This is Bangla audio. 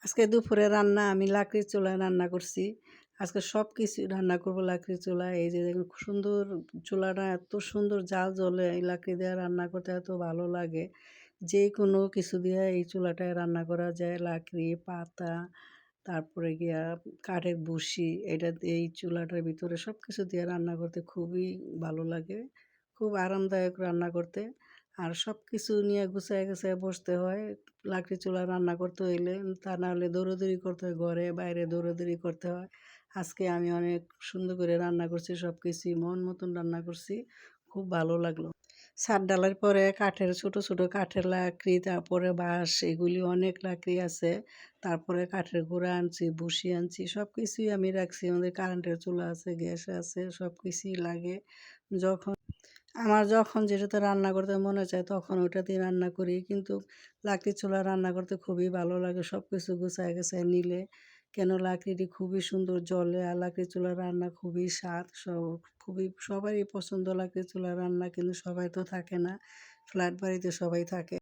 আজকে দুপুরে রান্না আমি লাকড়ির চুলায় রান্না করছি। আজকে সব কিছু রান্না করব লাকড়ির চুলায়। এই যে দেখুন সুন্দর চুলাটা এত সুন্দর জাল জ্বলে এই লাকড়ি দিয়ে রান্না করতে এত ভালো লাগে। যে কোনো কিছু দিয়ে এই চুলাটায় রান্না করা যায়। লাকড়ি, পাতা, তারপরে গিয়া কাঠের বুসি এটা দিয়ে এই চুলাটার ভিতরে সব কিছু দিয়ে রান্না করতে খুবই ভালো লাগে। খুব আরামদায়ক রান্না করতে। আর সব কিছু নিয়ে গুছায় গুছায় বসতে হয় লাকড়ির চুলায় রান্না করতে হইলে। তা না হলে দৌড়াদৌড়ি করতে হয়, ঘরে বাইরে দৌড়াদৌড়ি করতে হয়। আজকে আমি অনেক সুন্দর করে রান্না করছি, সব কিছুই মন মতন রান্না করছি, খুব ভালো লাগলো। ছাদ ঢালাইয়ের পরে কাঠের ছোট ছোট কাঠের লাকড়ি, তারপরে বাঁশ, এগুলি অনেক লাকড়ি আছে। তারপরে কাঠের গুঁড়া আনছি, বুসি আনছি, সব কিছুই আমি রাখছি। আমাদের কারেন্টের চুলা আছে, গ্যাস আছে, সব কিছুই লাগে। যখন যখন যেটাতে রান্না করতে মনে চায় তখন ওটাতেই রান্না করি। কিন্তু লাকড়ির চুলায় রান্না করতে খুবই ভালো লাগে সব কিছু গুছায় গাছায় নিলে। কেন লাকড়িটি খুবই সুন্দর জ্বলে আর লাকড়ির চুলার রান্না খুবই স্বাদ। খুবই সবারই পছন্দ লাকড়ির চুলার রান্না, কিন্তু সবাই তো থাকে না, ফ্ল্যাট বাড়িতে সবাই থাকে।